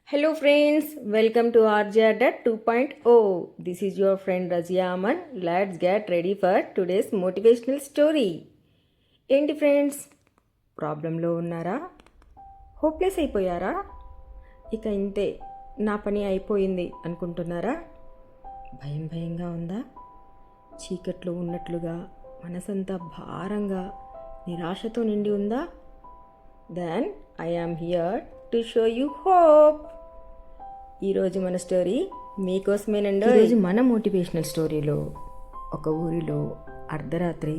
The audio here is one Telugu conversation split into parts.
Hello friends, welcome to RJ Adda 2.0. This is your friend Razia Aman. Let's get ready for today's motivational story. ఏంటి ఫ్రెండ్స్, ప్రాబ్లంలో ఉన్నారా? హోప్లెస్ అయిపోయారా? ఇక ఇంతే, నా పని అయిపోయింది అనుకుంటున్నారా? భయంగా ఉందా? చీకట్లో ఉన్నట్లుగా మనసంతా భారంగా నిరాశతో నిండి ఉందా? Then I am here to show you hope. ఈరోజు మన స్టోరీ మీకోసమేనండి. ఈరోజు మన మోటివేషనల్ స్టోరీలో ఒక ఊరిలో అర్ధరాత్రి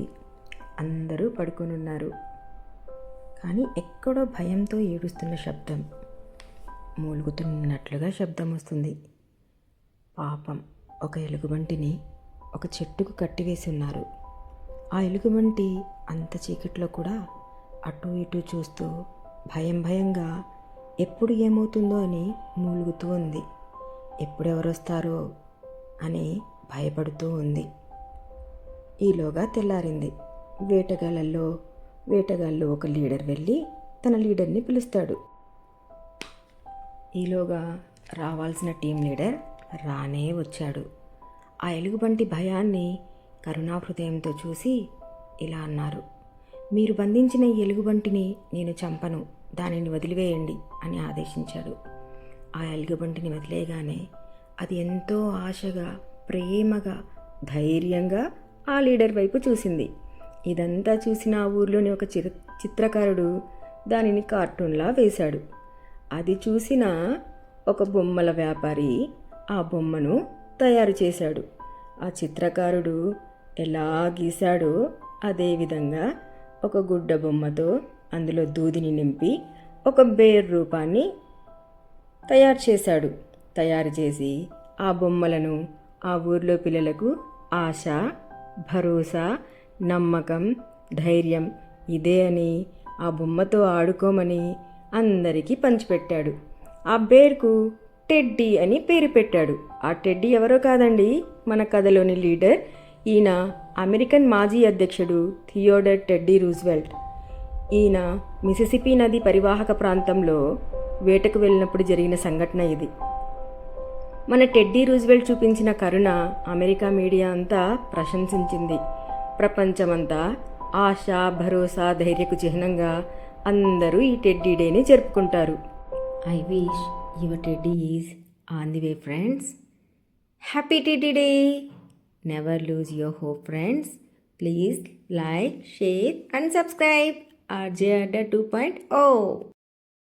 అందరూ పడుకొని ఉన్నారు. కానీ ఎక్కడో భయంతో ఏడుస్తున్న శబ్దం, మూలుగుతున్నట్లుగా శబ్దం వస్తుంది. పాపం, ఒక ఎలుగుబంటిని ఒక చెట్టుకు కట్టివేసి ఉన్నారు. ఆ ఎలుగుబంటి అంత చీకట్లో కూడా అటు ఇటు చూస్తూ భయంగా ఎప్పుడు ఏమవుతుందో అని మూలుగుతూ ఉంది. ఎప్పుడెవరొస్తారో అని భయపడుతూ ఉంది. ఈలోగా తెల్లారింది. వేటగాళ్ళు ఒక లీడర్ వెళ్ళి తన లీడర్ని పిలుస్తాడు. ఈలోగా రావాల్సిన టీం లీడర్ రానే వచ్చాడు. ఆ ఎలుగుబంటి భయాన్ని కరుణాహృదయంతో చూసి ఇలా అన్నారు, మీరు బంధించిన ఈ ఎలుగుబంటిని నేను చంపను, దానిని వదిలివేయండి అని ఆదేశించాడు. ఆ ఎలుగుబంటిని వదిలేయగానే అది ఎంతో ఆశగా, ప్రేమగా, ధైర్యంగా ఆ లీడర్ వైపు చూసింది. ఇదంతా చూసిన ఆ ఊర్లోని ఒక చిత్రకారుడు దానిని కార్టూన్లా వేశాడు. అది చూసిన ఒక బొమ్మల వ్యాపారి ఆ బొమ్మను తయారు చేశాడు. ఆ చిత్రకారుడు ఎలా గీశాడో అదేవిధంగా ఒక గుడ్డ బొమ్మతో అందులో దూదిని నింపి ఒక బేర్ రూపాన్ని తయారు చేశాడు. తయారు చేసి ఆ బొమ్మలను ఆ ఊర్లో పిల్లలకు ఆశ, భరోసా, నమ్మకం, ధైర్యం ఇదే అని ఆ బొమ్మతో ఆడుకోమని అందరికీ పంచిపెట్టాడు. ఆ బేర్కు టెడ్డీ అని పేరు పెట్టాడు. ఆ టెడ్డీ ఎవరో కాదండి, మన కథలోని లీడర్. ఈయన అమెరికన్ మాజీ అధ్యక్షుడు థియోడర్ టెడ్డీ రూజ్వెల్ట్. ఈయన మిసిసిపి నది పరివాహక ప్రాంతంలో వేటకు వెళ్ళినప్పుడు జరిగిన సంఘటన ఇది. మన టెడ్డీ రూజ్వెల్ట్ చూపించిన కరుణ అమెరికా మీడియా అంతా ప్రశంసించింది. ప్రపంచమంతా ఆశ, భరోసా, ధైర్యకు చిహ్నంగా అందరూ ఈ టెడ్డీ డేని జరుపుకుంటారు. I wish your teddy is on the way friends. Happy teddy day. Never lose your hope, friends. Please like, share and subscribe RJ Adda 2.0.